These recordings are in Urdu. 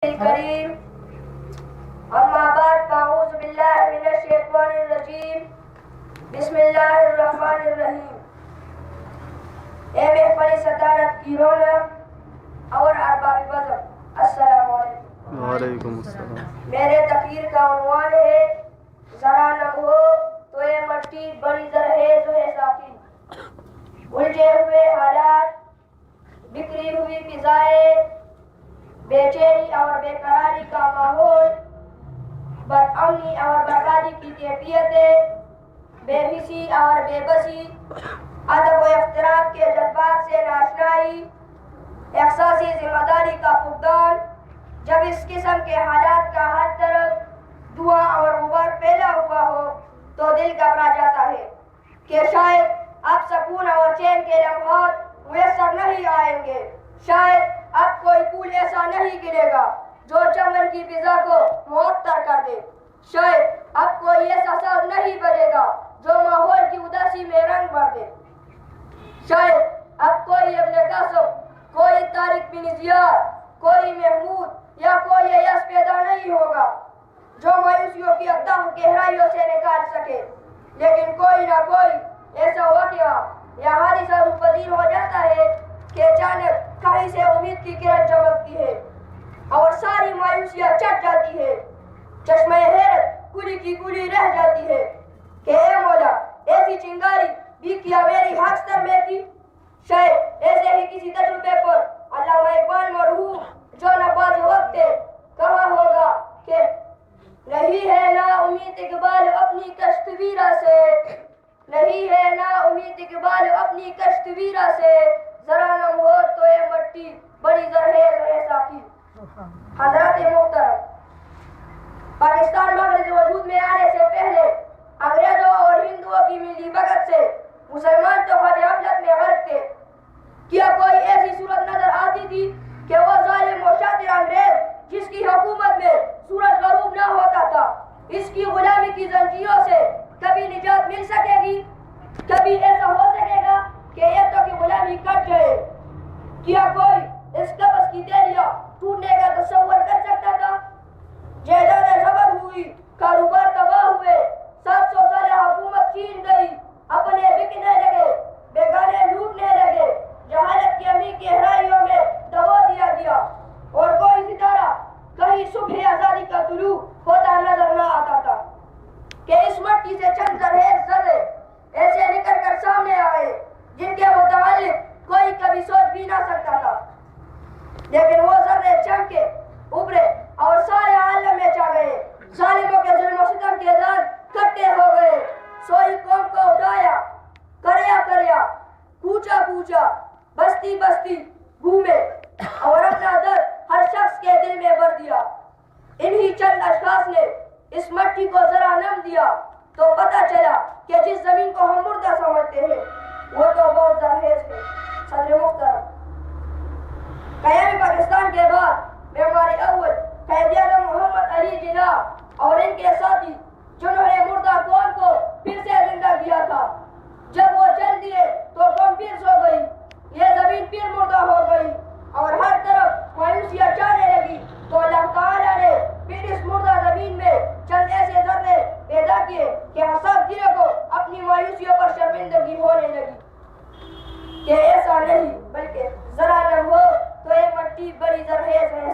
الكريم أما بعد فأعوذ بالله من الشيطان الرجيم بسم الله الرحمن الرحیم. اے محفل صدارت کی رونق اور ارباب بزم، السلام علیکم. وعلیکم السلام. میرے تقریر کا عنوان ہے ذرا نم ہو تو یہ مٹی بڑی زرخیز ہے ساقی. الجھے ہوئے حالات، بکھری ہوئی فضائیں، بے چینی اور بے قراری کا ماحول، بد امنی اور بربادی کی کیفیتیں، بے حسی اور بے بسی، ادب و احترام کے جذبات سے ناشنائی، احساسی ذمہ داری کا فقدان. جب اس قسم کے حالات کا ہر طرف دھواں اور غبار پھیلا ہوا ہو تو دل گھبرا جاتا ہے کہ شاید اب سکون اور چین کے لمحات میسر نہیں آئیں گے. شاید اب کوئی پھول ایسا نہیں گرے گا جو چمن کی فضا کو معطر کر دے. شاید اب کوئی ایسا ساز نہیں بجے گا جو ماحول کی اداسی میں رنگ بھر دے. شاید اب کوئی ابن قاسم، کوئی طارق بن زیاد، کوئی محمود یا کوئی یس پیدا نہیں ہوگا جو مایوسیوں کی اداہ گہرائیوں سے نکال سکے. لیکن کوئی نہ کوئی ایسا واقعہ یا حادثہ پذیر ہو جاتا ہے کہ اچانک کہیں سے امید کی کرن چمکتی ہے اور ساری مایوسیاں چٹ جاتی ہے. چشمہ حیرت کلی کی کلی رہ جاتی ہے کہ اے مولا، ایسی چنگاری بھی کیا میری ہاکستر میں تھی. شاید ایسے ہی کسی تجربے پر علامہ اقبال مرحوم جو نباز وقت کہا ہوگا کہ نہیں ہے نا امید اقبال اپنی کشت ویرا سے، نہیں ہے نا امید اقبال اپنی کشت ویرا سے، ذرا نم ہو تو یہ مٹی بڑی زرخیز ہے ساقی. حضرات محترم، پاکستان مغرب وجود میں آنے سے پہلے انگریزوں اور ہندوؤں کی ملی بھگت سے مسلمان تو خواجہ غفلت میں غرق تھے. کیا کوئی ایسی صورت نظر آتی تھی کہ وہ ظالم و شاطر انگریز جس کی حکومت میں سورج غروب نہ ہوتا تھا، اس کی غلامی کی زنجیروں سے کبھی نجات مل سکے گی؟ کبھی ایسا ہو سکے گا کہ یہ تو کی غلامی کٹ جائے؟ کیا کوئی اس قبض کی تیلیاں ٹوٹنے کا تصور کر سکتا تھا؟ جائیدادیں ضبط ہوئی، کاروبار تباہ ہوئے، 700 سالہ حکومت چھین گئی، اپنے بکنے لگے، بیگانے لوٹنے لگے، جہالت کی امی گہرائیوں میں دبا دیا گیا اور کوئی ستارہ کہیں صبح آزادی کا طلوع ہوتا نظر نہ آتا تھا کہ اس مٹی سے چند زرخیز ذرے ایسے نکل کر سامنے آئے جن کے متعلق کوئی کبھی سوچ بھی نہ سکتا تھا. لیکن وہ ذرے چمکے، ابھرے اور سارے عالم میں چھا گئے. ظالموں کے ظلم و ستم کے دان کٹے ہو گئے. سوئی قوم کو اٹھایا، کریا کوچا کوچا، بستی بستی گھومے اور اپنا درد ہر شخص کے دل میں بھر دیا. انہی چند اشخاص نے اس مٹی کو ذرا نم دیا تو پتہ چلا کہ جس زمین کو ہم مردہ سمجھتے ہیں وہ تو بہت زرخیز ہے. صدر محترم، قیام پاکستان کے بعد معمار اول قائد اعظم محمد علی جناح اور ان کے ساتھی جنہوں نے مردہ قوم کو پھر سے زندہ کیا تھا، جب وہ چل دیے تو قوم پھر سو گئی، یہ زمین پھر مردہ ہو گئی اور ہر طرف مایوسیاں چھانے لگی. تو اللہ تعالیٰ نے پھر اس مردہ زمین میں چند ایسے ذرے پیدا کیے کہ حساب گرے کو اپنی مایوسیوں پر شرمندگی ہونے لگی کہ ایسا نہیں بلکہ ذرا نم ہو تو یہ مٹی بڑی زرخیز ہے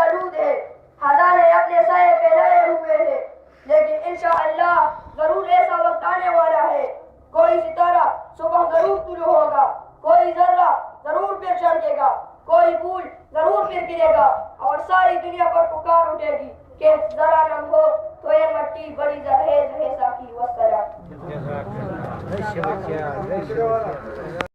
آلود ہے، ہزارے اپنے سائے پھیلائے ہوئے ہیں، لیکن انشاءاللہ ضرور ایسا وقت آنے والا ہے، کوئی ستارہ صبح ضرور طلوع ہوگا، کوئی ذرہ ضرور پھر چمکے گا، کوئی پھول ضرور پھر گرے گا، اور ساری دنیا پر پکار اٹھے گی کہ ذرا نم ہو تو یہ مٹی بڑی زرخیز ہے ساقی والسلام۔